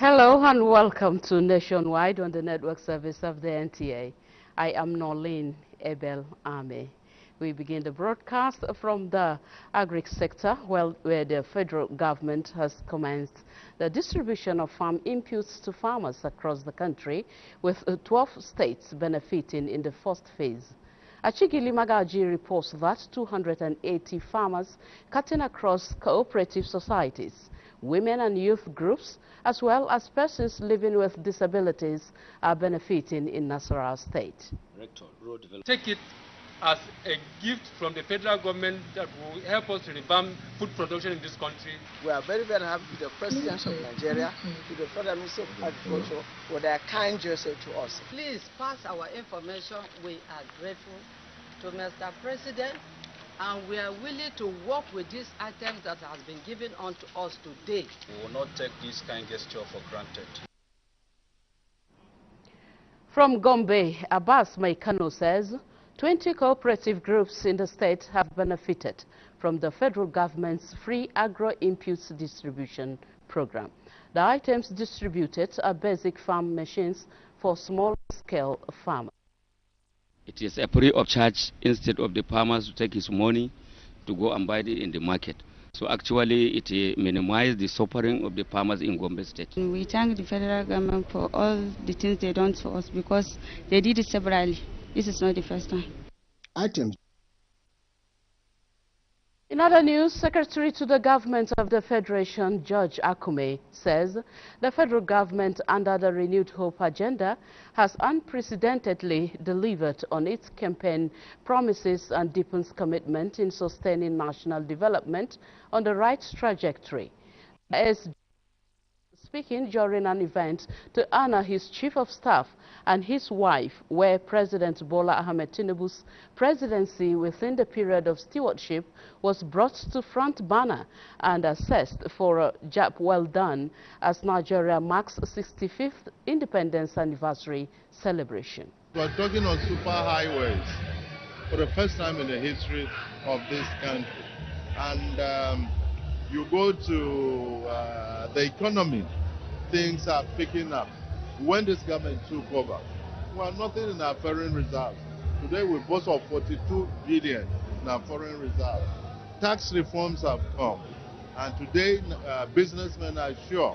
Hello and welcome to Nationwide on the network service of the NTA. I am Norlene Ebel Ame. We begin the broadcast from the agri sector, where the federal government has commenced the distribution of farm inputs to farmers across the country, with 12 states benefiting in the first phase. Achigili Magaji reports that 280 farmers cutting across cooperative societies, women and youth groups, as well as persons living with disabilities are benefiting in Nasarawa State. Take it as a gift from the federal government that will help us to revamp food production in this country. We are very, very happy with the President of Nigeria, with the Federal Ministry of Agriculture, for their kind gesture to us. Please pass our information. We are grateful to Mr. President, and we are willing to work with these items that has been given unto us today. We will not take this kind gesture for granted. From Gombe, Abbas Maikano says 20 cooperative groups in the state have benefited from the federal government's free agro-inputs distribution program. The items distributed are basic farm machines for small-scale farmers. It is a free of charge instead of the farmers to take his money to go and buy it in the market. So actually it minimizes the suffering of the farmers in Gombe State. We thank the federal government for all the things they done for us, because they did it severally. This is not the first time. Items. In other news, Secretary to the Government of the Federation, George Akume, says the federal government, under the Renewed Hope agenda, has unprecedentedly delivered on its campaign promises and deepens commitment in sustaining national development on the right trajectory. As speaking during an event to honor his chief of staff and his wife, where President Bola Ahmed Tinubu's presidency within the period of stewardship was brought to front banner and assessed for a job well done as Nigeria marks 65th independence anniversary celebration. We are talking on super highways for the first time in the history of this country. And you go to the economy, things are picking up. When this government took over, we had nothing in our foreign reserves. Today we boast of 42 billion in our foreign reserves. Tax reforms have come, and today businessmen are sure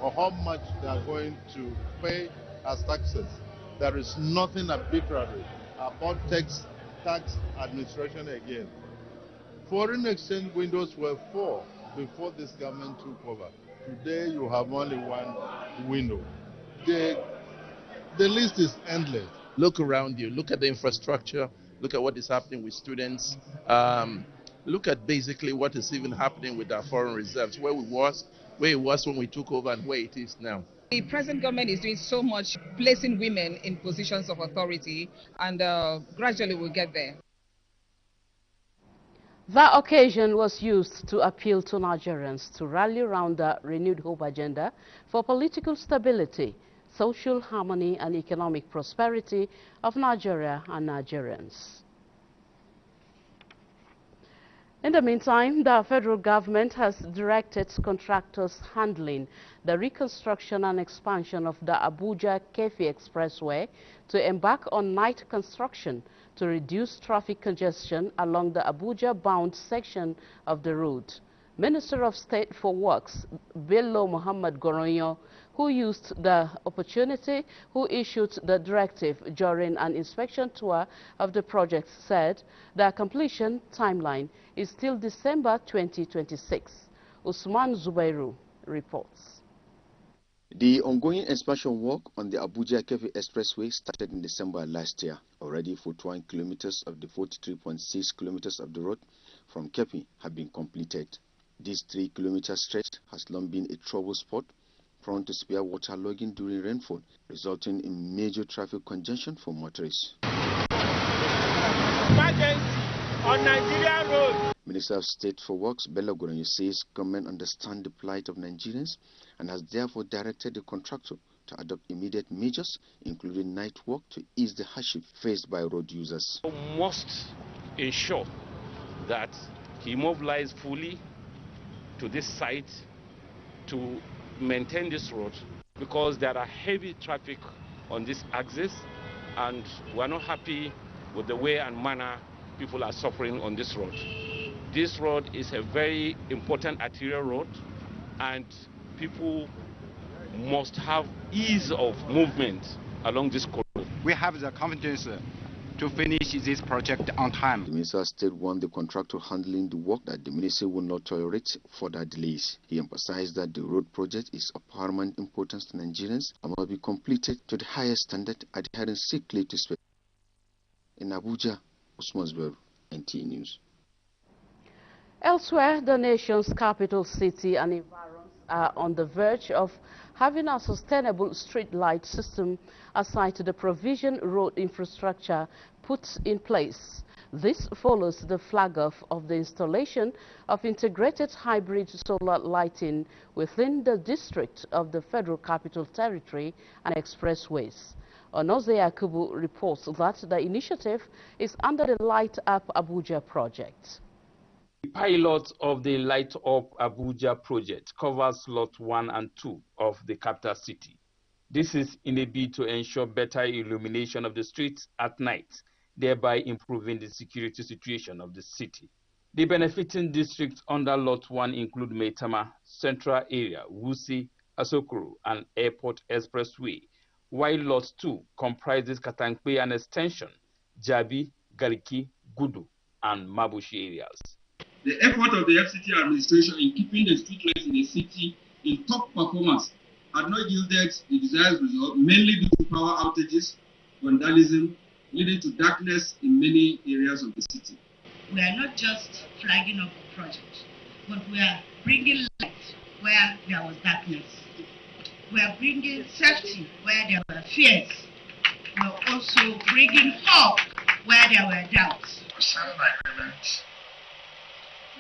of how much they are going to pay as taxes. There is nothing arbitrary about tax administration again. Foreign exchange windows were 4 before this government took over. Today you have only one window. The list is endless. Look around you, look at the infrastructure, look at what is happening with students, look at basically what is even happening with our foreign reserves, where it was when we took over and where it is now. The present government is doing so much, placing women in positions of authority, and gradually we'll get there. The occasion was used to appeal to Nigerians to rally around the Renewed Hope agenda for political stability, social harmony and economic prosperity of Nigeria and Nigerians. In the meantime, the federal government has directed contractors handling the reconstruction and expansion of the Abuja-Kefi Expressway to embark on night construction to reduce traffic congestion along the Abuja-bound section of the road. Minister of State for Works, Bello Muhammad Goronyo, who used the opportunity, who issued the directive during an inspection tour of the project, said the completion timeline is still December 2026. Usman Zubairu reports. The ongoing expansion work on the Abuja-Kefi Expressway started in December last year. Already 41 kilometers of the 43.6 kilometers of the road from Kefi have been completed. This 3-kilometer stretch has long been a trouble spot, prone to severe waterlogging during rainfall, resulting in major traffic congestion for motorists. Emergency on Nigeria Road. Minister of State for Works, Bello Goronyo, says government understands the plight of Nigerians and has therefore directed the contractor to adopt immediate measures, including night work, to ease the hardship faced by road users. We must ensure that he mobilizes fully to this site to maintain this road because there are heavy traffic on this axis, and we are not happy with the way and manner people are suffering on this road. This road is a very important arterial road, and people must have ease of movement along this corridor. We have the confidence to finish this project on time. The minister State warned the contractor handling the work that the ministry will not tolerate further delays. He emphasized that the road project is of paramount importance to Nigerians and must be completed to the highest standard, adhering strictly to specifications. In Abuja, Usman Zubairu, NTA News. Elsewhere, the nation's capital city and environs are on the verge of having a sustainable street light system aside to the provision road infrastructure put in place. This follows the flag-off of the installation of integrated hybrid solar lighting within the district of the Federal Capital Territory and expressways. Onoze Yakubu reports that the initiative is under the Light Up Abuja project. The pilot of the Light Up Abuja project covers Lot 1 and 2 of the capital city. This is in a bid to ensure better illumination of the streets at night, thereby improving the security situation of the city. The benefiting districts under Lot 1 include Maitama, Central Area, Wuse, Asokoro, and Airport Expressway, while Lot 2 comprises Katankwe and Extension, Jabi, Gariki, Gudu, and Mabushi areas. The effort of the FCT administration in keeping the streetlights in the city in top performance had not yielded the desired result, mainly due to power outages, vandalism, leading to darkness in many areas of the city. We are not just flagging up the project, but we are bringing light where there was darkness. We are bringing safety where there were fears. We are also bringing hope where there were doubts. We signed an agreement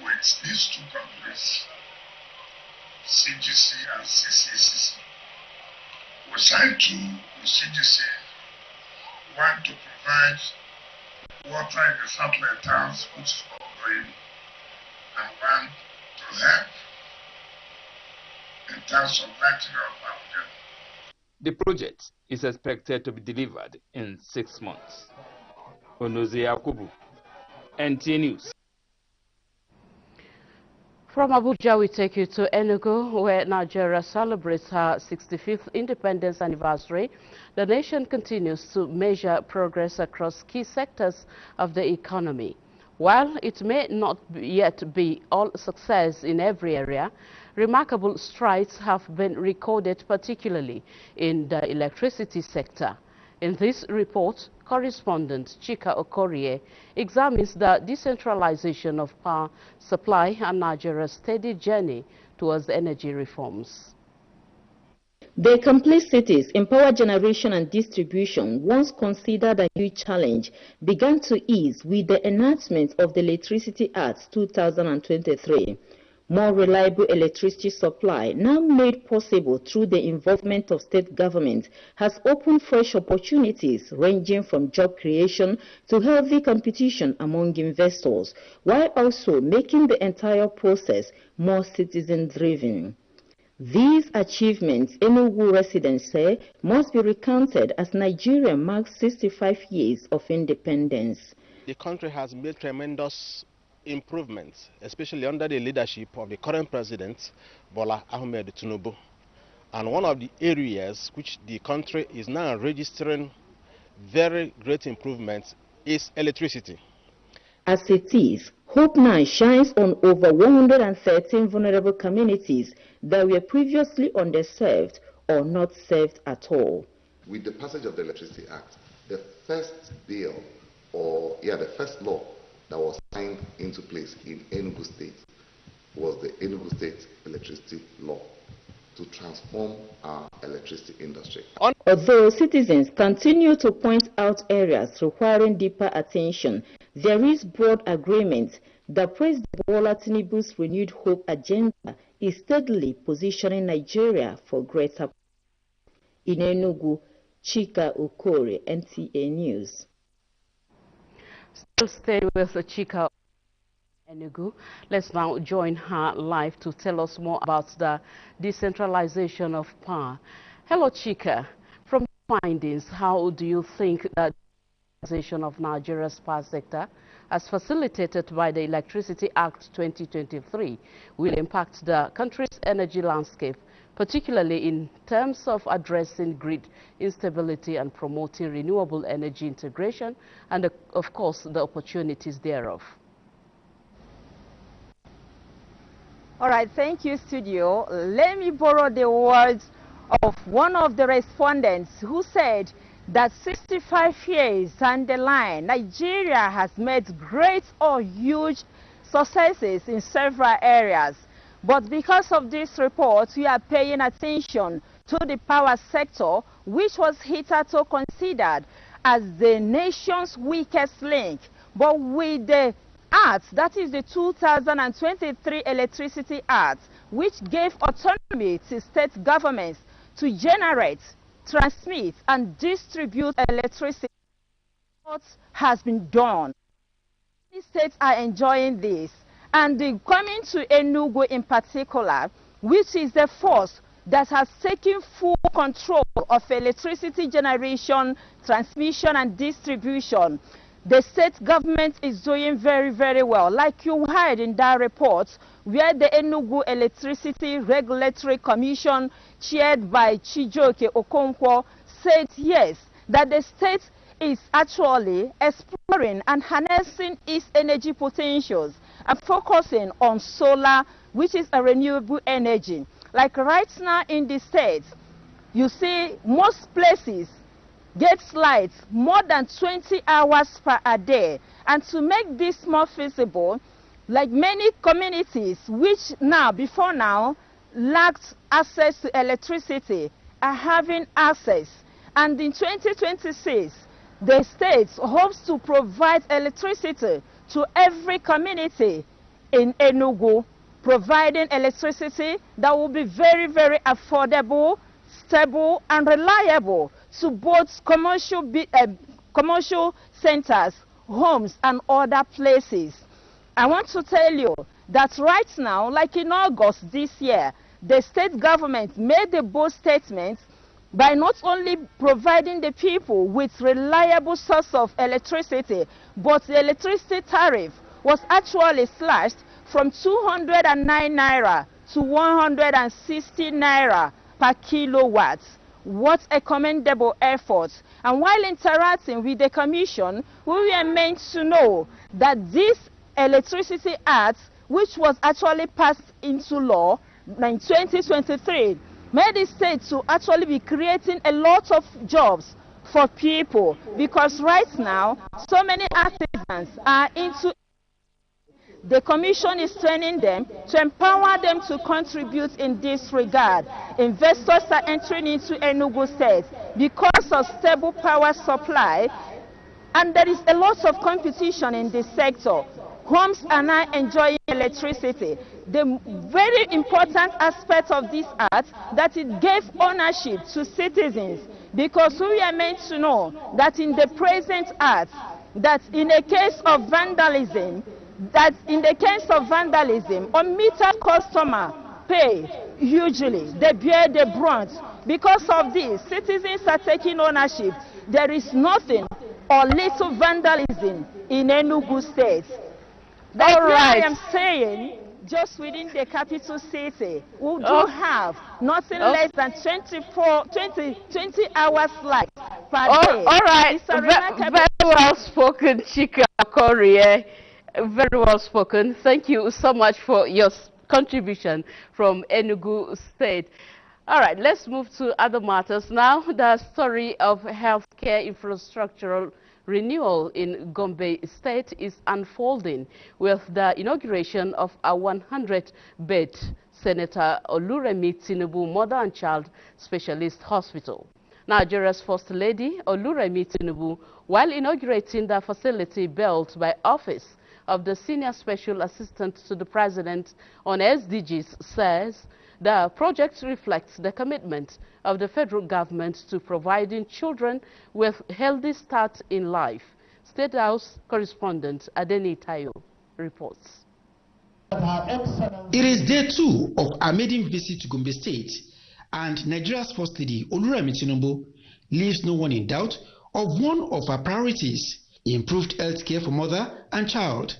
with these two companies, CGC and CCCC. We signed to CGC, one to provide water in the satellite towns, which is ongoing, and one to help in terms of lighting up Abuja. The project is expected to be delivered in 6 months. Onoze Yakubu, NTA News. From Abuja, we take you to Enugu, where Nigeria celebrates her 65th independence anniversary. The nation continues to measure progress across key sectors of the economy. While it may not yet be all success in every area, remarkable strides have been recorded, particularly in the electricity sector. In this report, correspondent Chika Okorie examines the decentralization of power supply and Nigeria's steady journey towards energy reforms. The complexities in power generation and distribution, once considered a huge challenge, began to ease with the enactment of the Electricity Act 2023. More reliable electricity supply, now made possible through the involvement of state government, has opened fresh opportunities ranging from job creation to healthy competition among investors, while also making the entire process more citizen-driven. These achievements, Enugu residents say, must be recounted as Nigeria marks 65 years of independence. The country has made tremendous improvements, especially under the leadership of the current president, Bola Ahmed Tinubu. And one of the areas which the country is now registering very great improvements is electricity. As it is, hope now shines on over 113 vulnerable communities that were previously underserved or not served at all. With the passage of the Electricity Act, the first bill, the first law that was signed into place in Enugu State was the Enugu State Electricity Law to transform our electricity industry. Although citizens continue to point out areas requiring deeper attention, there is broad agreement that President Bola Tinubu's renewed hope agenda is steadily positioning Nigeria for greater. In Enugu, Chika Okorie, NTA News. Still stay with Chika Enugu. Let's now join her live to tell us more about the decentralization of power. Hello, Chika. From findings, how do you think that the organization of Nigeria's power sector, as facilitated by the Electricity Act 2023, will impact the country's energy landscape, particularly in terms of addressing grid instability and promoting renewable energy integration and, of course, the opportunities thereof? All right, thank you, studio. Let me borrow the words of one of the respondents who said that 65 years down the line, Nigeria has made great or huge successes in several areas. But because of this report, we are paying attention to the power sector, which was hitherto considered as the nation's weakest link. But with the Act, that is the 2023 Electricity Act, which gave autonomy to state governments to generate, transmit, and distribute electricity, what has been done. Many states are enjoying this, and coming to Enugu in particular, which is the force that has taken full control of electricity generation, transmission, and distribution. The state government is doing very, very well. Like you heard in that report, where the Enugu Electricity Regulatory Commission, chaired by Chijioke Okonkwo, said yes, that the state is actually exploring and harnessing its energy potentials and focusing on solar, which is a renewable energy. Like right now in the state, you see most places gets light more than 20 hours per day. And to make this more feasible, like many communities which before now lacked access to electricity are having access. And in 2026, the state hopes to provide electricity to every community in Enugu, providing electricity that will be very, very affordable, stable, and reliable to both commercial centers, homes, and other places. I want to tell you that right now, like in August this year, the state government made a bold statement by not only providing the people with reliable source of electricity, but the electricity tariff was actually slashed from 209 naira to 160 naira per kilowatt. What a commendable effort. And while interacting with the Commission, we were meant to know that this Electricity Act, which was actually passed into law in 2023, made the state to actually be creating a lot of jobs for people. Because right now, so many artisans are into the Commission is training them to empower them to contribute in this regard. Investors are entering into Enugu State because of stable power supply, and there is a lot of competition in this sector. Homes are now enjoying electricity. The very important aspect of this act that it gave ownership to citizens, because we are meant to know that in the present act, that in a case of vandalism, unmetered customer pay hugely. They bear the brunt. Because of this, citizens are taking ownership. There is nothing or little vandalism in Enugu State. That's why I am saying, just within the capital city, we do have nothing less than 20 hours light per day. All right, very well spoken, Chika Korie. Very well spoken. Thank you so much for your contribution from Enugu State. All right, let's move to other matters now. The story of healthcare infrastructural renewal in Gombe State is unfolding with the inauguration of a 100-bed Senator Oluremi Tinubu Mother and Child Specialist Hospital. Nigeria's First Lady Oluremi Tinubu, while inaugurating the facility built by Office of the Senior Special Assistant to the President on SDGs, says the project reflects the commitment of the federal government to providing children with healthy start in life. State House correspondent Adeni Tayo reports. It is day 2 of our maiden visit to Gombe State and Nigeria's First Lady Oluremi Tinubu leaves no one in doubt of one of her priorities: improved health care for mother and child.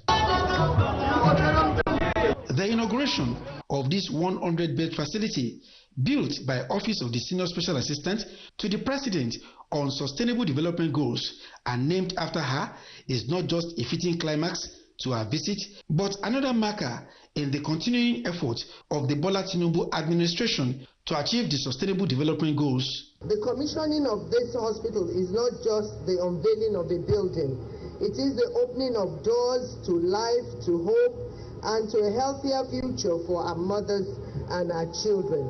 The inauguration of this 100-bed facility, built by Office of the Senior Special Assistant to the President on Sustainable Development Goals and named after her, is not just a fitting climax to her visit, but another marker in the continuing effort of the Bola Tinubu administration to achieve the Sustainable Development Goals. The commissioning of this hospital is not just the unveiling of a building. It is the opening of doors to life, to hope, and to a healthier future for our mothers and our children.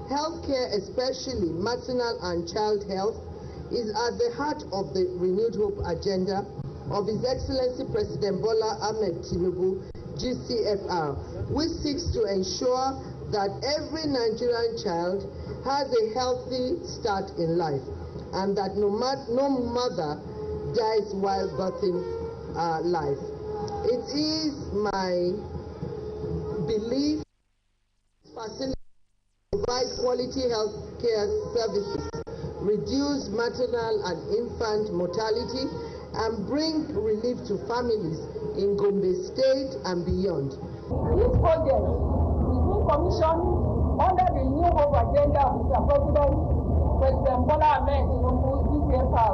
Healthcare, especially maternal and child health, is at the heart of the Renewed Hope agenda of His Excellency President Bola Ahmed Tinubu, GCFR, which seeks to ensure that every Nigerian child has a healthy start in life and that no mother dies while birthing life. It is my belief facility provide quality health care services, reduce maternal and infant mortality, and bring relief to families in Gombe State and beyond. This project is being commissioned under the New Hope agenda of Mr. President Bola Ahmed Tinubu, GCFR,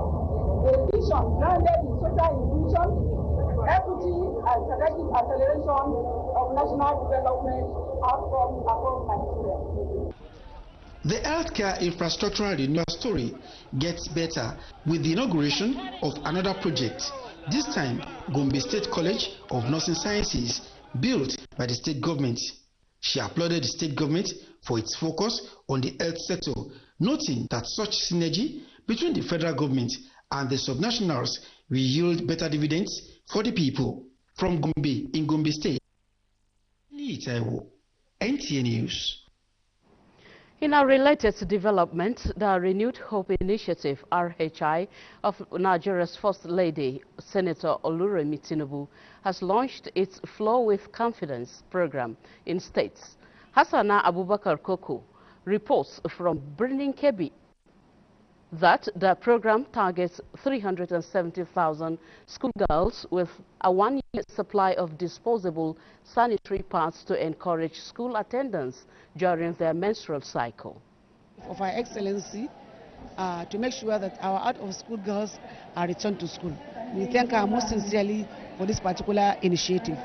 a vision grounded in social inclusion, equity, and strategic acceleration of national development outcomes across Nigeria. The healthcare infrastructural renewal story gets better with the inauguration of another project, this time Gombe State College of Nursing Sciences, built by the state government. She applauded the state government for its focus on the health sector, noting that such synergy between the federal government and the subnationals will yield better dividends for the people. From Gombe, in Gombe State, NTA News. In a related development, the Renewed Hope Initiative, RHI, of Nigeria's First Lady, Senator Oluremi Tinubu, has launched its Flow with Confidence program in states. Hassana Abubakar Koko reports from Birnin Kebbi that the program targets 370,000 schoolgirls with a one-year supply of disposable sanitary pads to encourage school attendance during their menstrual cycle. Of Our Excellency, to make sure that our out-of-school girls are returned to school. We thank her most sincerely for this particular initiative.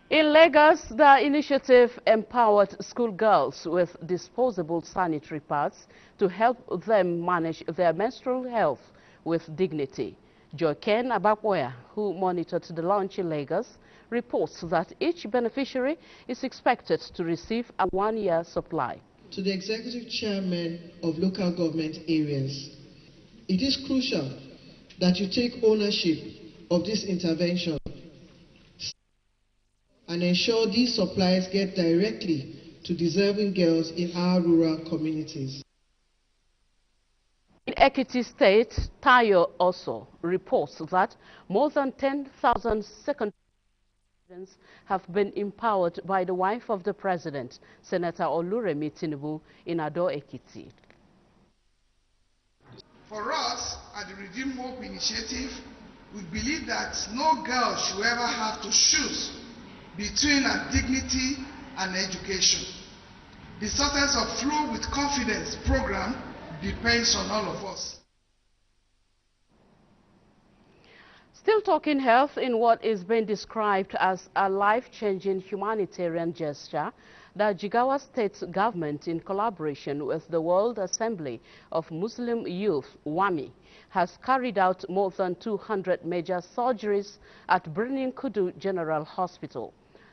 In Lagos, the initiative empowered schoolgirls with disposable sanitary pads to help them manage their menstrual health with dignity. Joken Abapoya, who monitored the launch in Lagos, reports that each beneficiary is expected to receive a one-year supply. To the executive chairman of local government areas, it is crucial that you take ownership of this intervention and ensure these supplies get directly to deserving girls in our rural communities. In Ekiti State, Tayo also reports that more than 10,000 secondary students have been empowered by the wife of the president, Senator Oluremi Tinubu, in Ado Ekiti. For us, at the Redeem Hope Initiative, we believe that no girl should ever have to choose between her dignity and education. The success of Flow with Confidence program depends on all of us. Still talking health in what is being described as a life-changing humanitarian gesture, the Jigawa State government, in collaboration with the World Assembly of Muslim Youth, WAMI, has carried out more than 200 major surgeries at Birnin Kudu General Hospital.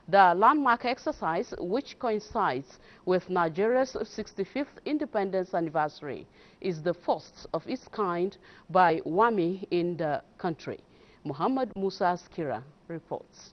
The landmark exercise, which coincides with Nigeria's 65th independence anniversary, is the first of its kind by WAMI in the country. Muhammad Musa Skira reports.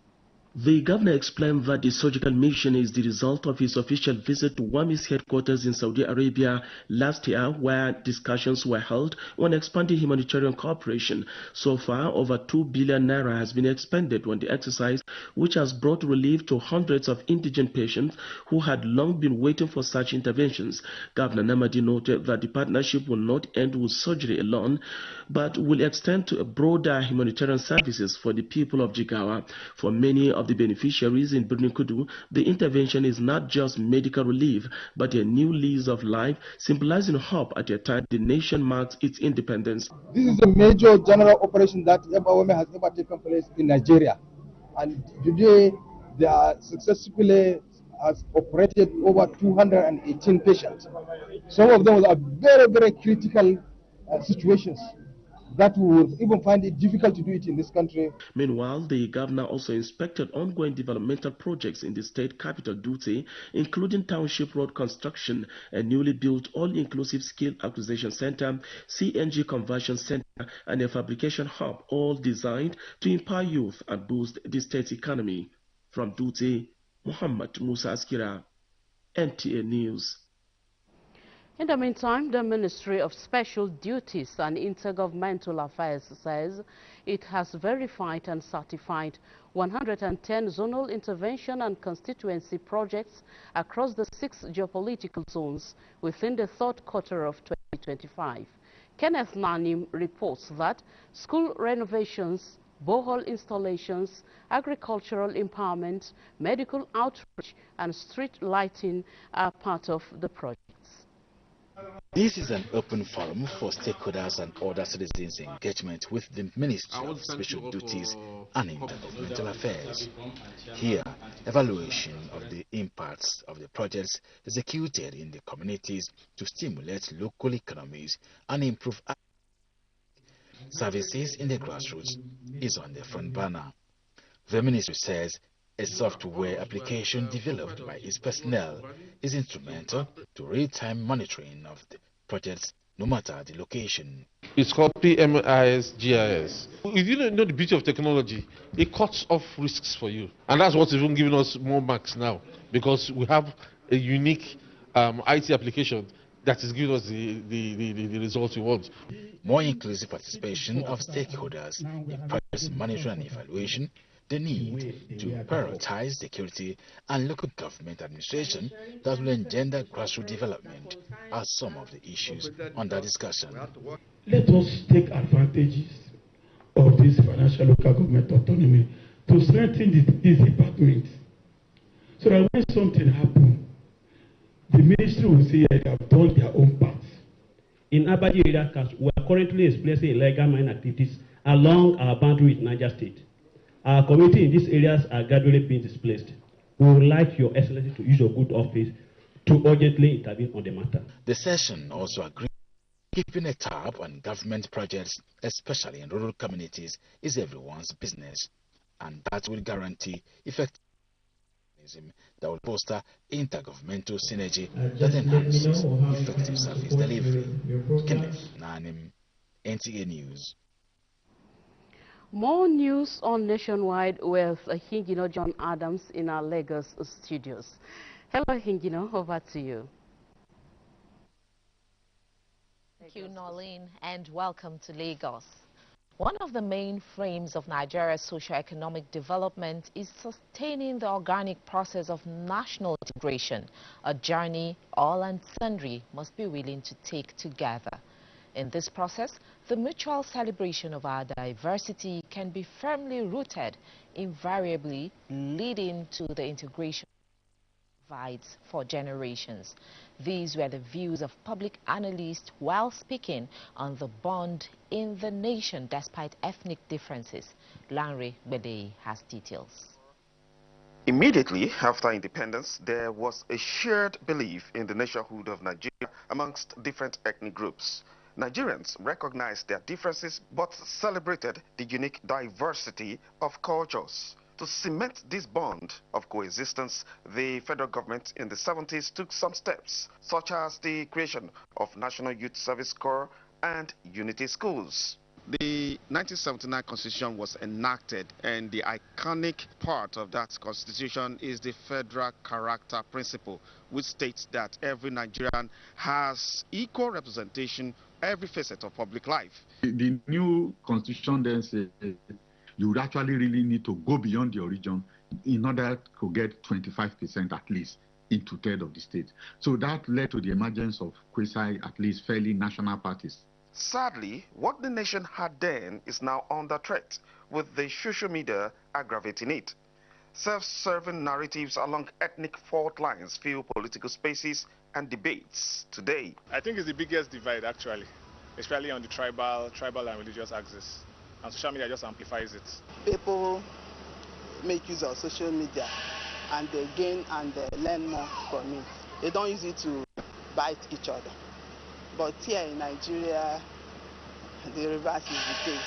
The governor explained that the surgical mission is the result of his official visit to WAMI's headquarters in Saudi Arabia last year, where discussions were held on expanding humanitarian cooperation. So far, over 2 billion naira has been expended on the exercise, which has brought relief to hundreds of indigent patients who had long been waiting for such interventions. Governor Namadi noted that the partnership will not end with surgery alone, but will extend to a broader humanitarian services for the people of Jigawa. For many of the beneficiaries in Birnin Kudu, the intervention is not just medical relief, but a new lease of life, symbolizing hope at a time the nation marks its independence. This is a major general operation that EBAWOME has ever taken place in Nigeria. And today, they are successfully has operated over 218 patients. Some of them are very, very critical situations that we would even find it difficult to do it in this country. Meanwhile, the governor also inspected ongoing developmental projects in the state capital Dutse, including township road construction, a newly built all-inclusive skill acquisition center, CNG conversion center, and a fabrication hub, all designed to empower youth and boost the state's economy. From Dutse, Muhammad Musa Askira, NTA News. In the meantime, the Ministry of Special Duties and Intergovernmental Affairs says it has verified and certified 110 zonal intervention and constituency projects across the 6 geopolitical zones within the third quarter of 2025. Kenneth Nanim reports that school renovations, borehole installations, agricultural empowerment, medical outreach, and street lighting are part of the project. This is an open forum for stakeholders and other citizens' engagement with the Ministry of Special Duties and Intergovernmental Affairs. Here, evaluation of the impacts of the projects executed in the communities to stimulate local economies and improve services in the grassroots is on the front burner. The ministry says a software application developed by its personnel is instrumental to real-time monitoring of the projects, no matter the location. It's called PMIS-GIS. If you don't know the beauty of technology, it cuts off risks for you. And that's what's even giving us more marks now, because we have a unique IT application that is giving us the results we want. More inclusive participation of stakeholders in project monitoring and evaluation, the need to prioritize security and local government administration that will engender grassroots development are some of the issues under discussion. Let us take advantages of this financial local government autonomy to strengthen this department, so that when something happens, the ministry will say they have done their own part. In Abaji area, we are currently experiencing illegal mining activities along our boundary with Niger State. Our community in these areas are gradually being displaced. We would like Your Excellency to use your good office to urgently intervene on the matter. The session also agreed keeping a tab on government projects, especially in rural communities, is everyone's business, and that will guarantee effective that will foster intergovernmental synergy that enhances effective service delivery. Kenneth Nanim, NTA News. More news on Nationwide with Hingino John Adams in our Lagos studios. Hello Hingino, over to you. Thank you, Norlene, and welcome to Lagos. One of the main frames of Nigeria's socio-economic development is sustaining the organic process of national integration, a journey all and sundry must be willing to take together. In this process, the mutual celebration of our diversity can be firmly rooted, invariably leading to the integration of divides for generations. These were the views of public analysts while speaking on the bond in the nation despite ethnic differences. Lanre Gbedei has details. Immediately after independence, there was a shared belief in the nationhood of Nigeria amongst different ethnic groups. Nigerians recognized their differences but celebrated the unique diversity of cultures. To cement this bond of coexistence, the federal government in the 70s took some steps, such as the creation of National Youth Service Corps and Unity Schools. The 1979 Constitution was enacted, and the iconic part of that Constitution is the federal character principle, which states that every Nigerian has equal representation every facet of public life. The new Constitution then says you would actually really need to go beyond your region in order to get 25% at least in 2/3 of the state. So that led to the emergence of quasi, at least fairly national parties. Sadly, what the nation had then is now under threat, with the social media aggravating it. Self-serving narratives along ethnic fault lines fill political spaces and debates today. I think it's the biggest divide, actually, especially on the tribal and religious axis. And social media just amplifies it. People make use of social media and they gain and they learn more from it. They don't use it to bite each other. But here in Nigeria, the reverse is the case.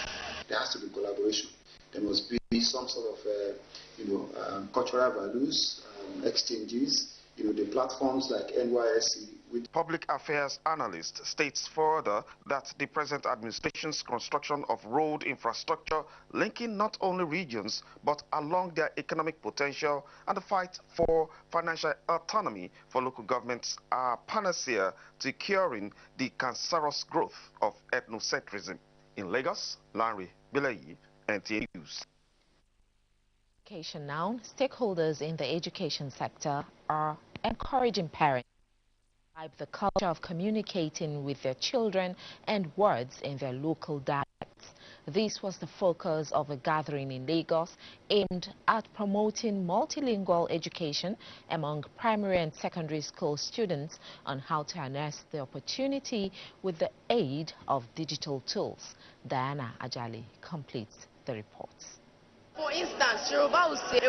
There has to be collaboration. There must be some sort of, cultural values, exchanges. The platforms like NYSC. Public affairs analyst states further that the present administration's construction of road infrastructure linking not only regions but along their economic potential and the fight for financial autonomy for local governments are panacea to curing the cancerous growth of ethnocentrism. In Lagos, Larry Bilayi, NTA News. Education now, stakeholders in the education sector are encouraging parents to imbibe the culture of communicating with their children and words in their local dialects. This was the focus of a gathering in Lagos aimed at promoting multilingual education among primary and secondary school students on how to harness the opportunity with the aid of digital tools. Diana Ajali completes the report. For instance, Yoruba will say,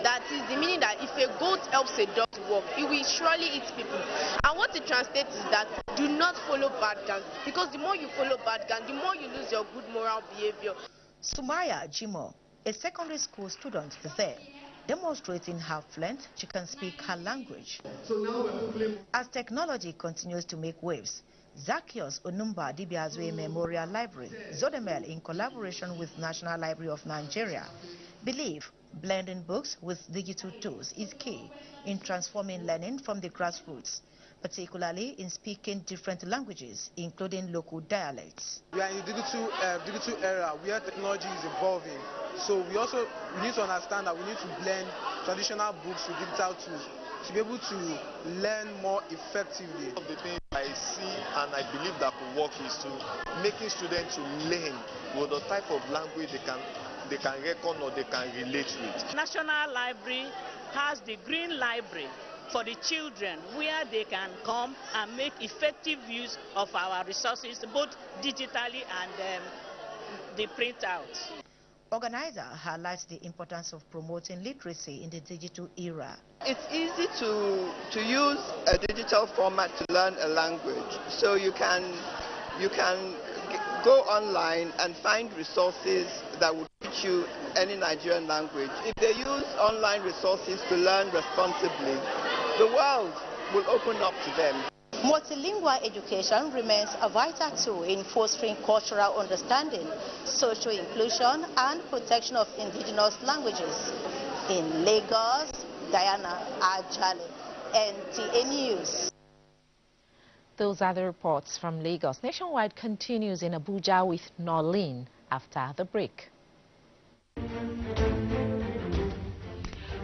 that is the meaning that if a goat helps a dog to walk, it will surely eat people. And what it translates is that do not follow bad gangs, because the more you follow bad gangs, the more you lose your good moral behavior. Sumaya Jimo, a secondary school student there, demonstrating how fluent she can speak her language. As technology continues to make waves, Zacchaeus Onumba Dibiazwe Memorial Library, Zodemel, in collaboration with National Library of Nigeria, believe blending books with digital tools is key in transforming learning from the grassroots, particularly in speaking different languages, including local dialects. We are in the digital era where technology is evolving. So we need to understand that we need to blend traditional books with digital tools to be able to learn more effectively. One of the things I see and I believe that could work is to making students to learn with the type of language they can reckon or they can relate with. National Library has the Green Library for the children, where they can come and make effective use of our resources, both digitally and the printouts. Organizer highlights the importance of promoting literacy in the digital era. It's easy to use a digital format to learn a language. So you can go online and find resources that will teach you any Nigerian language. If they use online resources to learn responsibly, the world will open up to them. Multilingual education remains a vital tool in fostering cultural understanding, social inclusion, and protection of indigenous languages. In Lagos, Diana Ajale, NTA News. Those are the reports from Lagos. Nationwide continues in Abuja with Norlene after the break.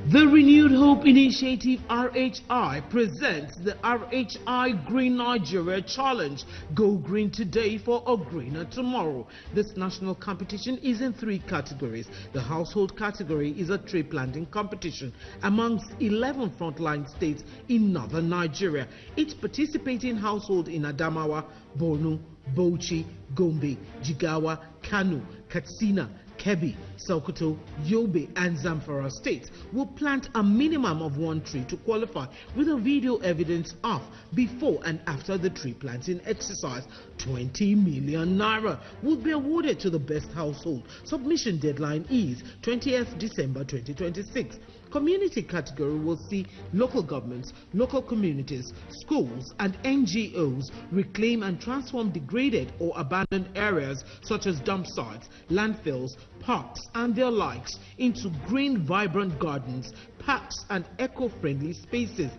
The Renewed Hope Initiative RHI presents the RHI Green Nigeria Challenge. Go green today for a greener tomorrow. This national competition is in 3 categories. The household category is a tree planting competition amongst 11 frontline states in northern Nigeria. Each participating household in Adamawa, Borno, Bauchi, Gombe, Jigawa, Kano, Katsina, Kebbi, Sokoto, Yobe and Zamfara states will plant a minimum of 1 tree to qualify, with a video evidence of before and after the tree planting exercise. 20 million naira will be awarded to the best household. Submission deadline is 20th December 2026. community category will see local governments, local communities, schools, and NGOs reclaim and transform degraded or abandoned areas such as dump sites, landfills, parks, and their likes into green, vibrant gardens, parks, and eco-friendly spaces.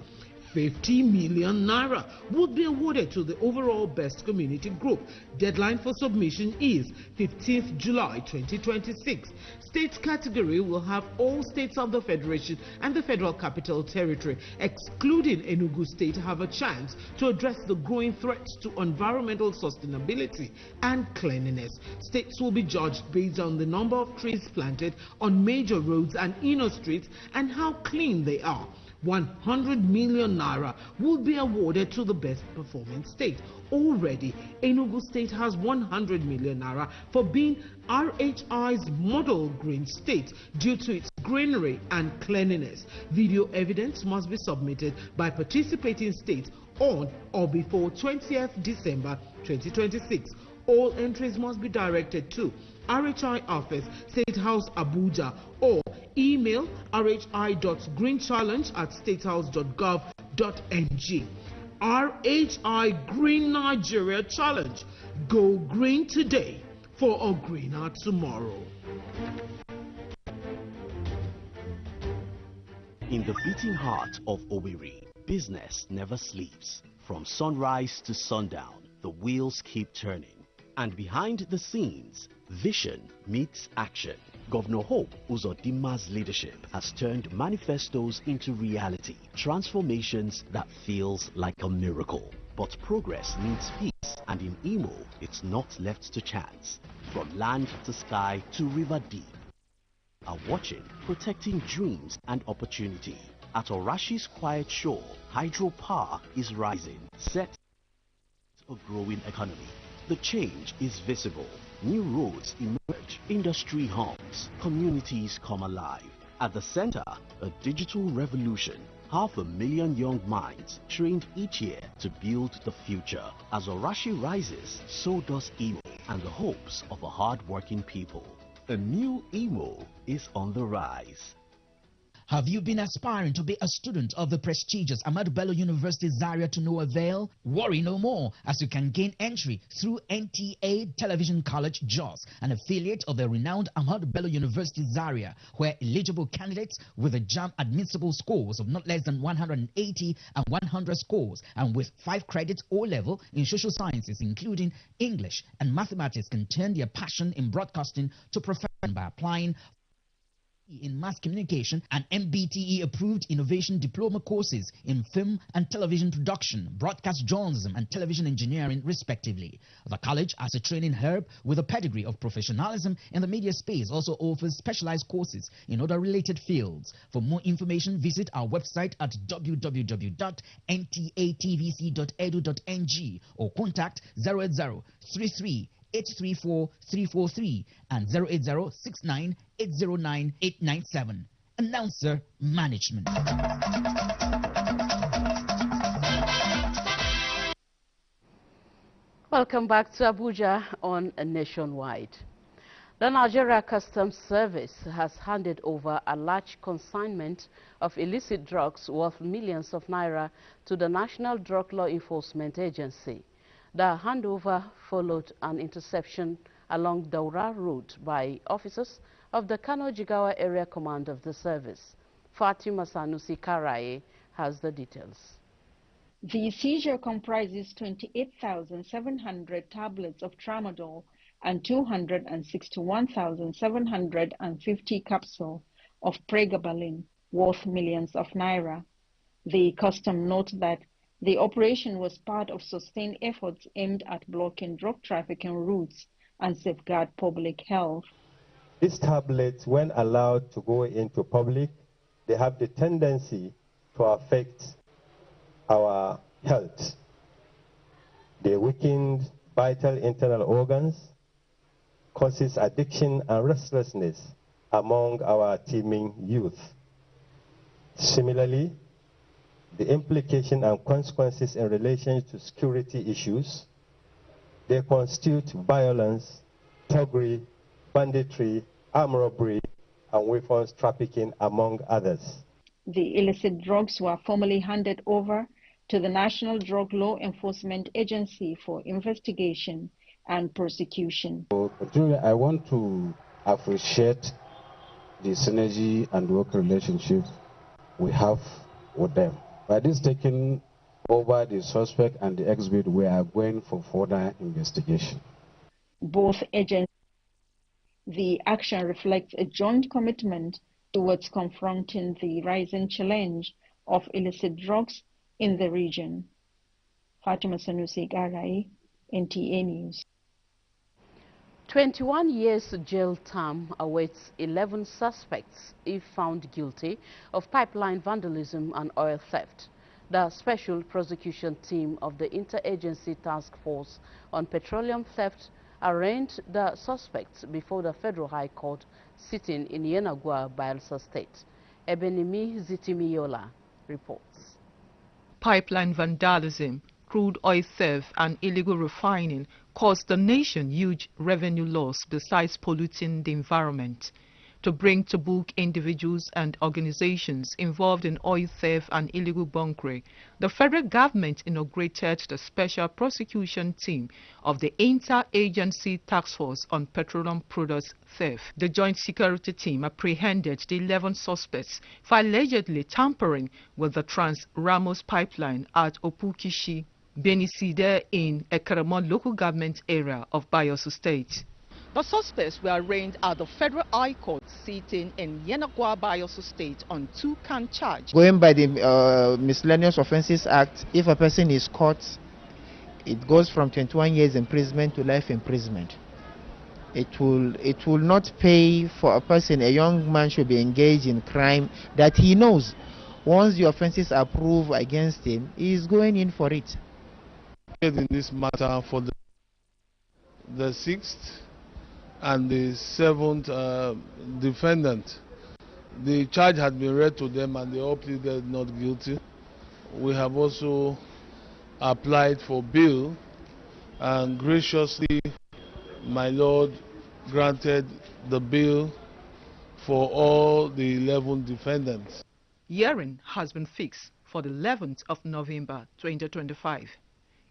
50 million naira would be awarded to the overall best community group. Deadline for submission is 15th July 2026. State category will have all states of the Federation and the Federal Capital Territory, excluding Enugu State, have a chance to address the growing threats to environmental sustainability and cleanliness. States will be judged based on the number of trees planted on major roads and inner streets and how clean they are. 100 million naira will be awarded to the best performing state. Already, Enugu State has 100 million naira for being RHI's model green state due to its greenery and cleanliness. Video evidence must be submitted by participating states on or before 20th December 2026. All entries must be directed to RHI Office, State House, Abuja, or email rhi.greenchallenge@statehouse.gov.ng. RHI Green Nigeria Challenge. Go green today for a greener tomorrow. In the beating heart of Owerri, business never sleeps. From sunrise to sundown, the wheels keep turning. And behind the scenes, vision meets action. Governor Hope Uzodimma's leadership has turned manifestos into reality, transformations that feels like a miracle. But progress needs peace, and in Imo, it's not left to chance. From land to sky to river deep, are watching, protecting dreams and opportunity. At Orashi's quiet shore, hydropower is rising, set a growing economy. The change is visible. New roads emerge, industry hums, communities come alive. At the center, a digital revolution. 500,000 young minds trained each year to build the future. As Orashi rises, so does Imo and the hopes of a hard-working people. A new Imo is on the rise. Have you been aspiring to be a student of the prestigious Ahmadu Bello University Zaria to no avail? Worry no more, as you can gain entry through NTA Television College Jos, an affiliate of the renowned Ahmadu Bello University Zaria, where eligible candidates with a JAMB admissible scores of not less than 180 and 100 scores, and with 5 credits O-level in social sciences, including English and mathematics, can turn their passion in broadcasting to profession by applying in mass communication and MBTE approved innovation diploma courses in film and television production, broadcast journalism and television engineering respectively. The college, as a training herb with a pedigree of professionalism in the media space, also offers specialized courses in other related fields. For more information, visit our website at www.ntatvc.edu.ng or contact 08033 834-343 and 08069-809-897. Announcer Management. Welcome back to Abuja on Nationwide. The Nigeria Customs Service has handed over a large consignment of illicit drugs worth millions of naira to the National Drug Law Enforcement Agency. The handover followed an interception along Daura Road by officers of the Kano Jigawa Area Command of the service. Fatima Sanusi Karaye has the details. The seizure comprises 28,700 tablets of tramadol and 261,750 capsules of pregabalin worth millions of naira. The custom notes that the operation was part of sustained efforts aimed at blocking drug trafficking routes and safeguard public health. These tablets, when allowed to go into public, they have the tendency to affect our health. They weaken vital internal organs, causes addiction and restlessness among our teeming youth. Similarly, the implication and consequences in relation to security issues, they constitute violence, thuggery, banditry, armed robbery, and weapons trafficking, among others. The illicit drugs were formally handed over to the National Drug Law Enforcement Agency for investigation and prosecution. Particularly, I want to appreciate the synergy and work relationship we have with them. By this taking over the suspect and the exhibit, we are going for further investigation. Both agencies, the action reflects a joint commitment towards confronting the rising challenge of illicit drugs in the region. Fatima Sanusi Garai, NTA News. 21 years jail term awaits 11 suspects if found guilty of pipeline vandalism and oil theft. The Special Prosecution Team of the Interagency Task Force on Petroleum Theft arraigned the suspects before the Federal High Court sitting in Yenagua, Bayelsa State. Ebenimi Zitimiola reports. Pipeline vandalism, crude oil theft and illegal refining caused the nation huge revenue loss besides polluting the environment. To bring to book individuals and organizations involved in oil theft and illegal bunkering, the federal government inaugurated the Special Prosecution Team of the Interagency Task Force on Petroleum Products Theft. The Joint Security Team apprehended the 11 suspects for allegedly tampering with the Trans Ramos pipeline at Opukishi, Beniside in Ekeremon local government area of Bayelsa State. The suspects were arraigned at the Federal High Court sitting in Yenagua, Bayelsa State on 2 count charge. Going by the Miscellaneous Offences Act, if a person is caught, it goes from 21 years imprisonment to life imprisonment. It will not pay for a person. A young man should be engaged in crime that he knows once the offences are proved against him, he is going in for it. In this matter for the 6th and the 7th defendant, the charge had been read to them and they all pleaded not guilty. We have also applied for bail, and graciously my Lord granted the bail for all the 11 defendants. Hearing has been fixed for the 11th of November 2025.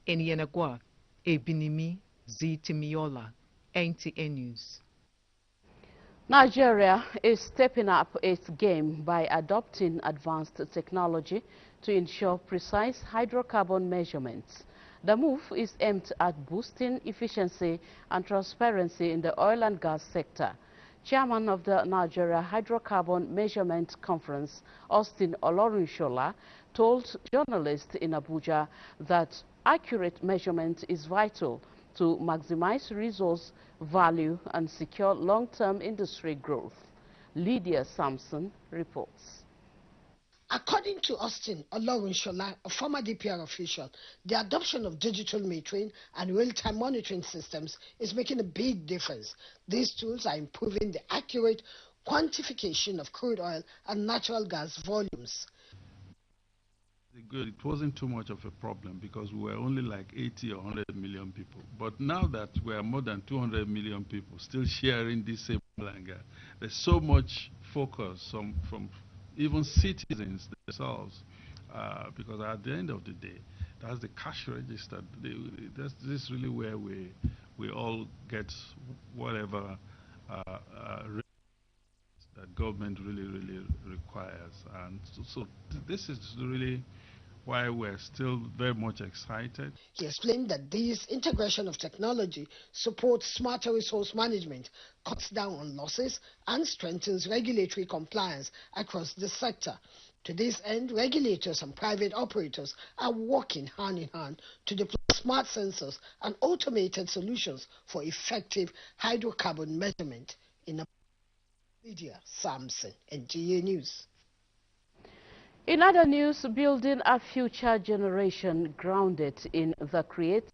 In Yenagua, Ebinimi Zitimiola, NTA News. Nigeria is stepping up its game by adopting advanced technology to ensure precise hydrocarbon measurements. The move is aimed at boosting efficiency and transparency in the oil and gas sector. Chairman of the Nigeria Hydrocarbon Measurement Conference, Austin Olorunshola, told journalists in Abuja that accurate measurement is vital to maximize resource value and secure long-term industry growth. Lydia Sampson reports. According to Austin Olorunshola, a former DPR official, the adoption of digital metering and real-time monitoring systems is making a big difference. These tools are improving the accurate quantification of crude oil and natural gas volumes. Good. It wasn't too much of a problem because we were only like 80 or 100 million people. But now that we are more than 200 million people still sharing this same land, there's so much focus from even citizens themselves, because at the end of the day, that's the cash register. This is really where we all get whatever that government really requires. And so this is really why we're still very much excited. He explained that this integration of technology supports smarter resource management, cuts down on losses, and strengthens regulatory compliance across the sector. To this end, regulators and private operators are working hand in hand to deploy smart sensors and automated solutions for effective hydrocarbon measurement in a Lydia Sampson, NTA News. In other news, building a future generation grounded in the creative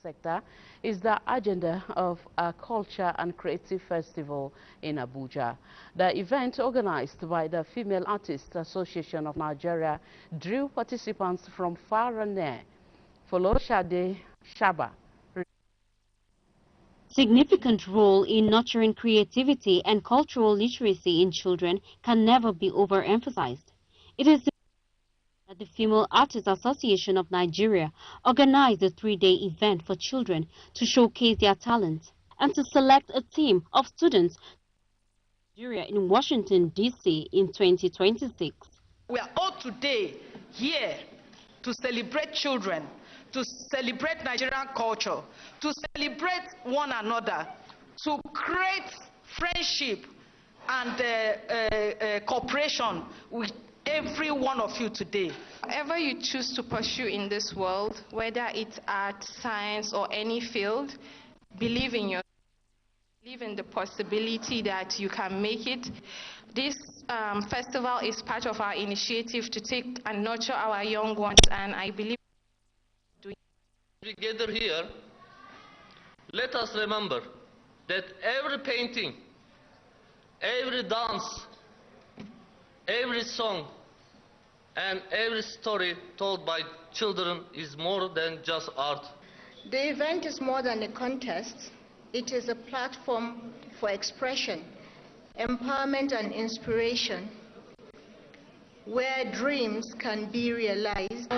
sector is the agenda of a culture and creative festival in Abuja. The event, organized by the Female Artists Association of Nigeria, drew participants from far and near. Folosade Shaba. significant role in nurturing creativity and cultural literacy in children can never be overemphasized. It is that the Female Artists Association of Nigeria organized a 3-day event for children to showcase their talents and to select a team of students in Washington, D.C. in 2026. We are all today here to celebrate children, to celebrate Nigerian culture, to celebrate one another, to create friendship and cooperation with every one of you today. Whatever you choose to pursue in this world, whether it's art, science, or any field, believe in yourself. Believe in the possibility that you can make it. This festival is part of our initiative to take and nurture our young ones, and I believe we gather here, let us remember that every painting, every dance, every song, and every story told by children is more than just art. The event is more than a contest. It is a platform for expression, empowerment and inspiration, where dreams can be realized.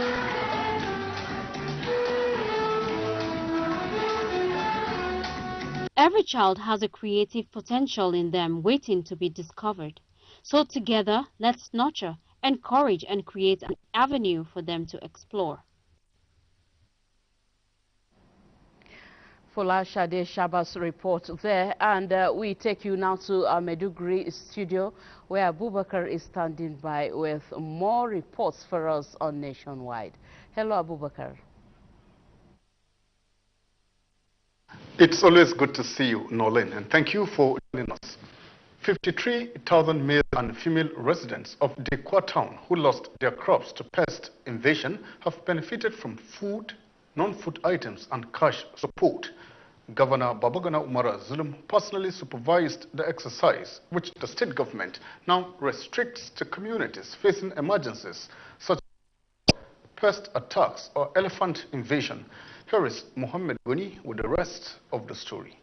Every child has a creative potential in them waiting to be discovered. So together, let's nurture, encourage, and create an avenue for them to explore. Fola Shade Shabas report there, and we take you now to our Maiduguri studio, where Abubakar is standing by with more reports for us on Nationwide. Hello, Abubakar. It's always good to see you, Nolan, and thank you for joining us. 53,000 male and female residents of Dikwa town who lost their crops to pest invasion have benefited from food, non-food items and cash support. Governor Babagana Umara Zulum personally supervised the exercise, which the state government now restricts to communities facing emergencies such as pest attacks or elephant invasion. Here is Mohammed Goni with the rest of the story.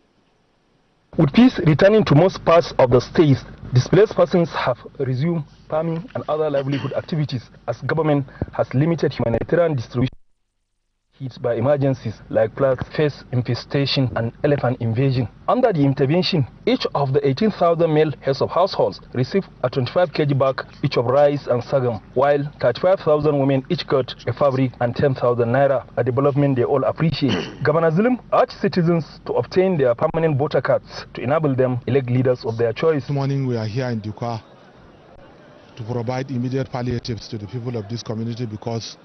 With peace returning to most parts of the state, displaced persons have resumed farming and other livelihood activities as government has limited humanitarian distribution hit by emergencies like plague, pest infestation and elephant invasion. Under the intervention, each of the 18,000 male heads of households received a 25 kg bag each of rice and sorghum, while 35,000 women each got a fabric and 10,000 naira, a development they all appreciate. Governor Zulum urged citizens to obtain their permanent voter cards to enable them elect leaders of their choice. This morning we are here in Dikwa to provide immediate palliatives to the people of this community because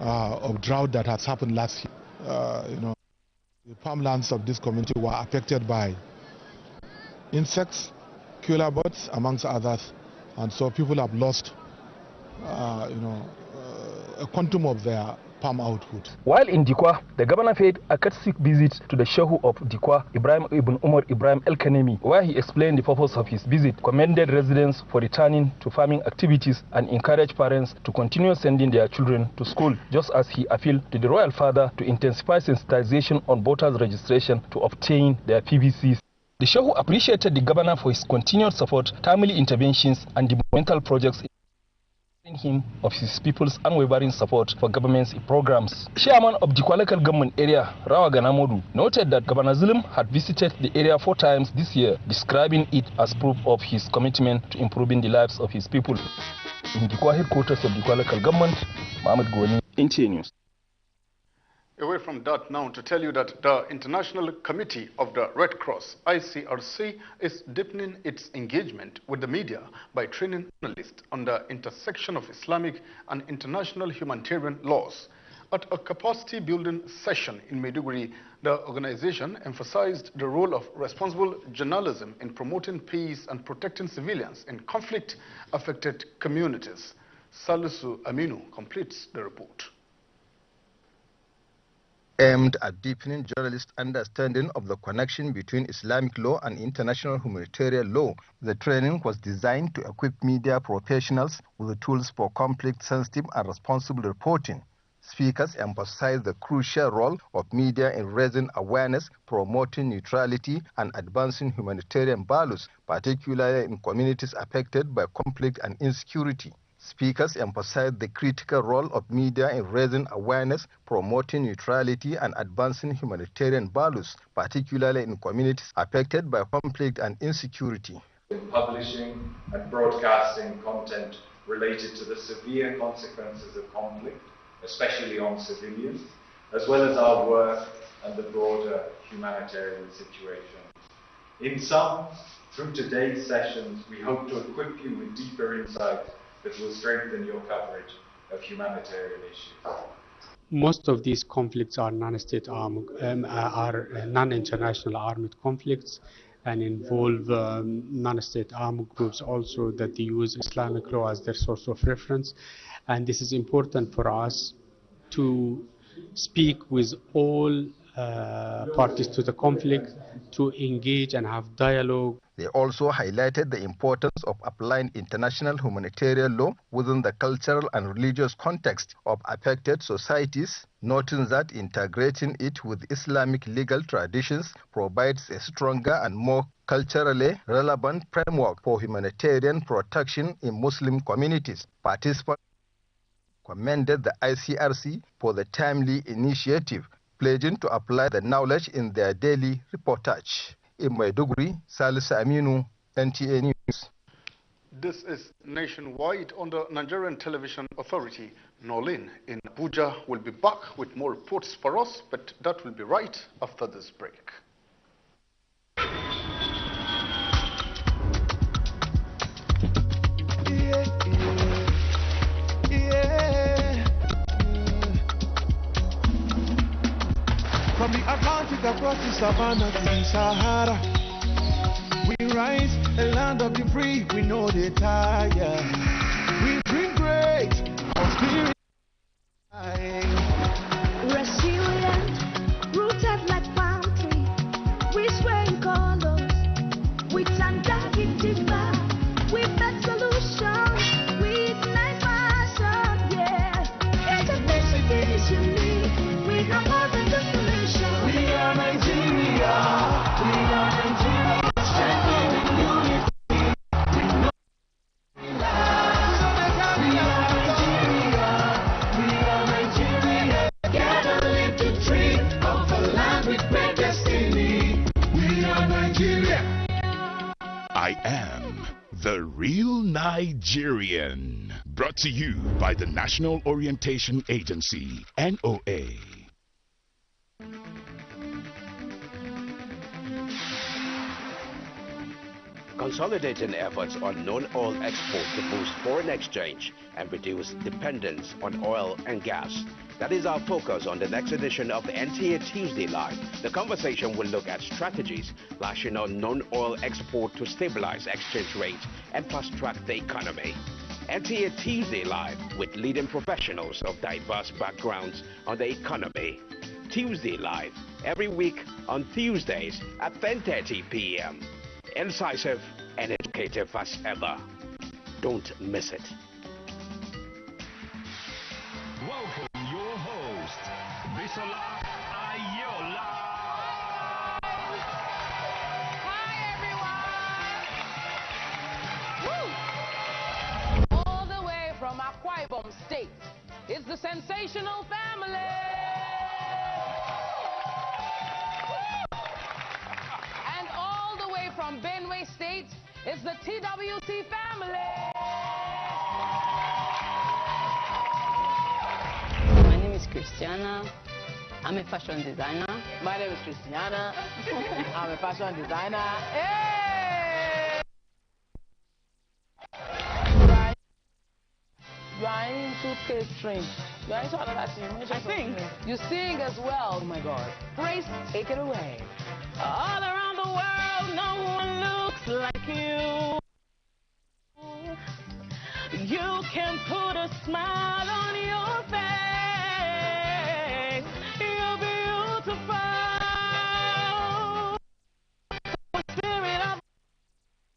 of drought that has happened last year. The farmlands of this community were affected by insects, killer birds, amongst others, and so people have lost, a quantum of their palm output. While in Dikwa, the governor paid a courtesy visit to the Shehu of Dikwa, Ibrahim Ibn Umar Ibrahim El Kanemi, where he explained the purpose of his visit, commended residents for returning to farming activities, and encouraged parents to continue sending their children to school, just as he appealed to the royal father to intensify sensitization on voters' registration to obtain their PVCs. The Shehu appreciated the governor for his continued support, timely interventions, and developmental projects, him of his people's unwavering support for government's programs. Chairman of the local government area, Rawa Ganamodu, noted that Governor Zulum had visited the area 4 times this year, describing it as proof of his commitment to improving the lives of his people. In the headquarters of the local government, Mohammed Goni, NTA News. Away from that now to tell you that the International Committee of the Red Cross, ICRC, is deepening its engagement with the media by training analysts on the intersection of Islamic and international humanitarian laws. At a capacity building session in Maiduguri, the organization emphasized the role of responsible journalism in promoting peace and protecting civilians in conflict-affected communities. Salisu Aminu completes the report. Aimed at deepening journalists' understanding of the connection between Islamic law and international humanitarian law, the training was designed to equip media professionals with the tools for conflict-sensitive and responsible reporting. Speakers emphasized the crucial role of media in raising awareness, promoting neutrality, and advancing humanitarian values, particularly in communities affected by conflict and insecurity. Speakers emphasized the critical role of media in raising awareness, promoting neutrality, and advancing humanitarian values, particularly in communities affected by conflict and insecurity. In publishing and broadcasting content related to the severe consequences of conflict, especially on civilians, as well as our work and the broader humanitarian situation. In sum, through today's sessions, we hope to equip you with deeper insight that will strengthen your coverage of humanitarian issues. Most of these conflicts are non-international armed conflicts and involve non-state armed groups also that they use Islamic law as their source of reference. And this is important for us to speak with all parties to the conflict, to engage and have dialogue. They also highlighted the importance of applying international humanitarian law within the cultural and religious context of affected societies, noting that integrating it with Islamic legal traditions provides a stronger and more culturally relevant framework for humanitarian protection in Muslim communities. Participants commended the ICRC for the timely initiative, pledging to apply the knowledge in their daily reportage. In Maiduguri, Salisu Aminu, NTA News. This is nationwide under Nigerian Television Authority. Nolin in Abuja will be back with more reports for us, but that will be right after this break. From the Atlantic across the savannah to the Sahara, we rise, a land of the free, we know they tire. We bring great spirit. Resilient, rooted like palm tree, we sway in colors, with undoubted divine, we make solutions, with nice passion, yeah. It's a message that is unique, we have more than just we are Nigeria, strengthening unity. We are Nigeria, together live the dream of a land with great destiny. We are Nigeria. I am the real Nigerian. Brought to you by the National Orientation Agency, NOA. Consolidating efforts on non-oil export to boost foreign exchange and reduce dependence on oil and gas. That is our focus on the next edition of the NTA Tuesday Live. The conversation will look at strategies lashing on non-oil export to stabilize exchange rates and fast-track the economy. NTA Tuesday Live with leading professionals of diverse backgrounds on the economy. Tuesday Live every week on Tuesdays at 10:30 p.m. Incisive and educative as ever. Don't miss it. Welcome your host, Bisola Ayola. Hi everyone! Woo! All the way from Akwa Ibom State, it's the sensational family! From Benue State, it's the TWC family. My name is Christiana. I'm a fashion designer. My name is Christiana. I'm a fashion designer. Hey! You are into catering. You are into another thing. I sing. You sing as well. Oh my God. Grace, take it away. All around the world, no one looks like you. You can put a smile on your face. You're beautiful. The spirit of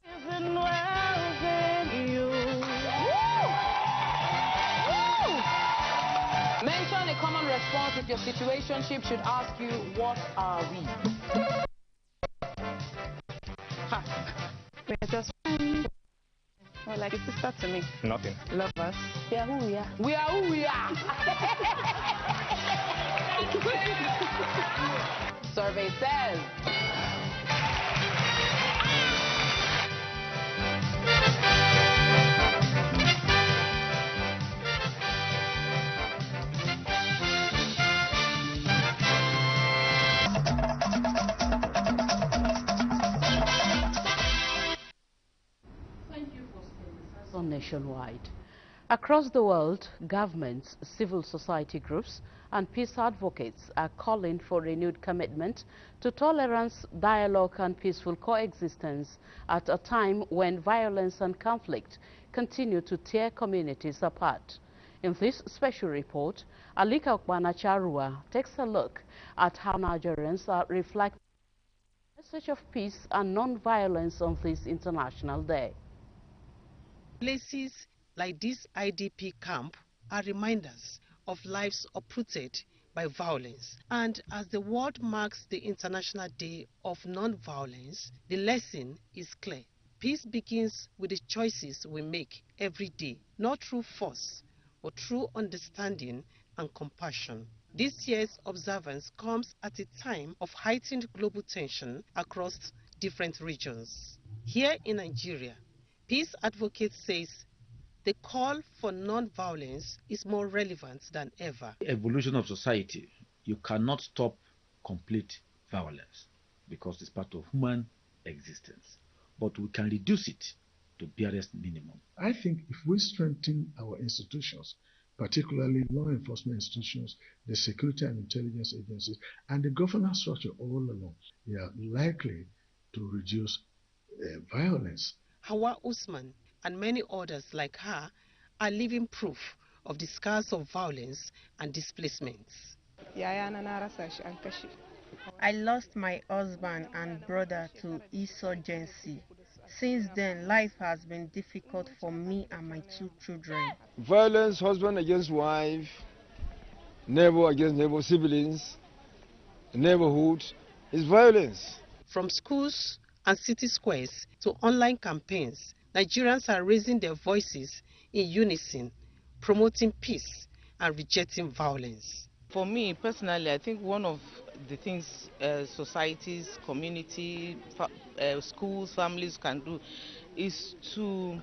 is in wells in you. Woo! Woo! Mention a common response if your situationship should ask you, what are we? We're just friends. Or like a sister to me. Nothing. Lovers. We are who we are. We are who we are. Survey says. Nationwide. Across the world, governments, civil society groups, and peace advocates are calling for renewed commitment to tolerance, dialogue, and peaceful coexistence at a time when violence and conflict continue to tear communities apart. In this special report, Alika Okbanacharua takes a look at how Nigerians are reflecting the message of peace and non-violence on this International Day. Places like this IDP camp are reminders of lives uprooted by violence. And as the world marks the International Day of Non-Violence, the lesson is clear. Peace begins with the choices we make every day, not through force, but through understanding and compassion. This year's observance comes at a time of heightened global tension across different regions. Here in Nigeria, Peace Advocate says the call for non-violence is more relevant than ever. Evolution of society, you cannot stop complete violence because it's part of human existence. But we can reduce it to barest minimum. I think if we strengthen our institutions, particularly law enforcement institutions, the security and intelligence agencies, and the governance structure all along, they are likely to reduce violence. Hawa Usman and many others like her are living proof of the scars of violence and displacements. I lost my husband and brother to insurgency. Since then, life has been difficult for me and my 2 children. Violence, husband against wife, neighbor against neighbor, siblings, neighborhood is violence. From schools and city squares to online campaigns, Nigerians are raising their voices in unison, promoting peace and rejecting violence. For me personally, I think one of the things societies, community, schools, families can do is to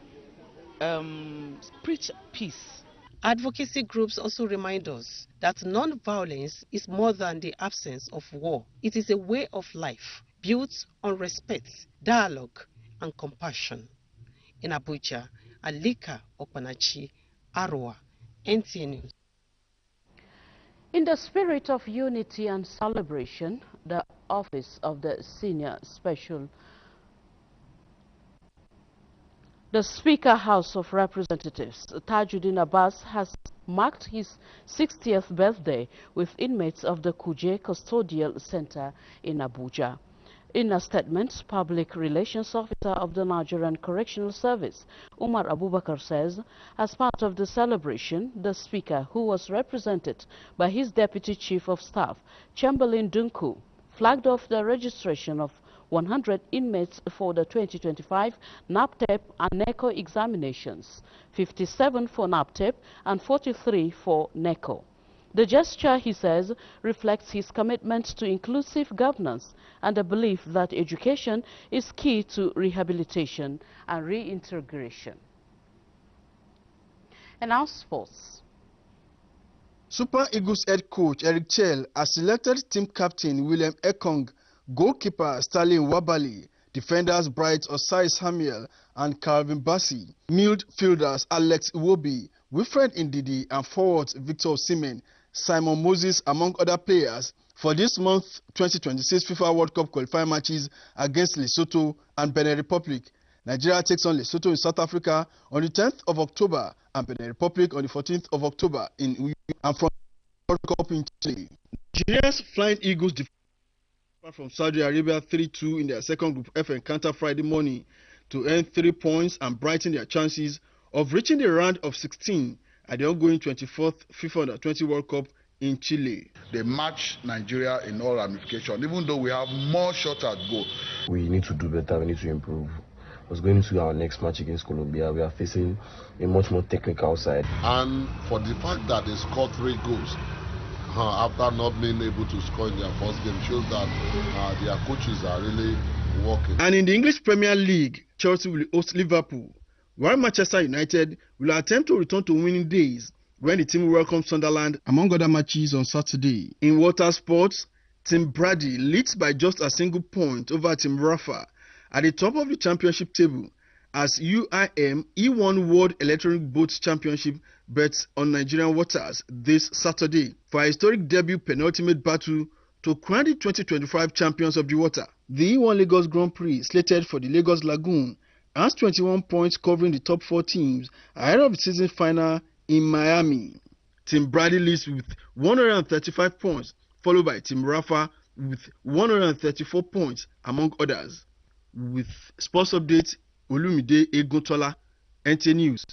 preach peace. Advocacy groups also remind us that non-violence is more than the absence of war. It is a way of life built on respect, dialogue, and compassion. In Abuja, Alika Okpanachi, Arua, NTA News. In the spirit of unity and celebration, the Office of the Speaker House of Representatives, Tajuddin Abbas, has marked his 60th birthday with inmates of the Kuje Custodial Center in Abuja. In a statement, Public Relations Officer of the Nigerian Correctional Service, Umar Abubakar, says, as part of the celebration, the Speaker, who was represented by his Deputy Chief of Staff, Chamberlain Dunku, flagged off the registration of 100 inmates for the 2025 NAPTEP and NECO examinations, 57 for NAPTEP and 43 for NECO. The gesture, he says, reflects his commitment to inclusive governance and a belief that education is key to rehabilitation and reintegration. And now sports. Super Eagles head coach Eric Chell has selected team captain William Ekong, goalkeeper Sterling Wabali, defenders Bright Osai Samuel and Calvin Bassey, midfielders Alex Iwobi, Wilfred Ndidi, and forwards Victor Osimhen, Simon Moses, among other players, for this month's 2026 FIFA World Cup qualifying matches against Lesotho and Benin Republic. Nigeria takes on Lesotho in South Africa on the 10th of October and Benin Republic on the 14th of October in Uyo, and from World Cup in Chile. Nigeria's Flying Eagles defeated from Saudi Arabia 3-2 in their second Group F encounter Friday morning to earn 3 points and brighten their chances of reaching the round of 16 at the ongoing 24th FIFA Under-20 World Cup in Chile. They match Nigeria in all ramifications, even though we have more shots at goal. We need to do better, we need to improve. Because going into our next match against Colombia, we are facing a much more technical side. And for the fact that they scored 3 goals after not being able to score in their first game shows that their coaches are really working. And in the English Premier League, Chelsea will host Liverpool, while Manchester United will attempt to return to winning days when the team will welcome Sunderland, among other matches on Saturday. In water sports, Team Brady leads by just a single point over Team Rafa at the top of the championship table as UIM E1 World Electronic Boats Championship bets on Nigerian waters this Saturday for a historic debut penultimate battle to crown the 2025 champions of the water. The E1 Lagos Grand Prix, slated for the Lagos Lagoon, has 21 points covering the top 4 teams ahead of the season final in Miami. Team Brady leads with 135 points, followed by Team Rafa with 134 points, among others. With sports updates, Olumide Eguntola, NTA News.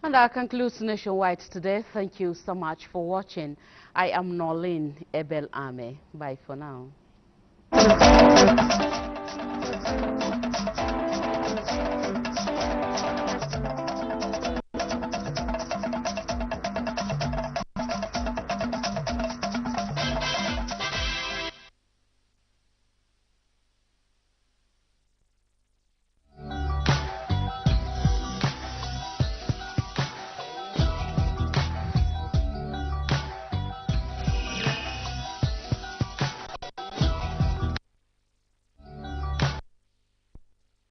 And that concludes Nationwide today. Thank you so much for watching. I am Norlin Ebel Ame. Bye for now.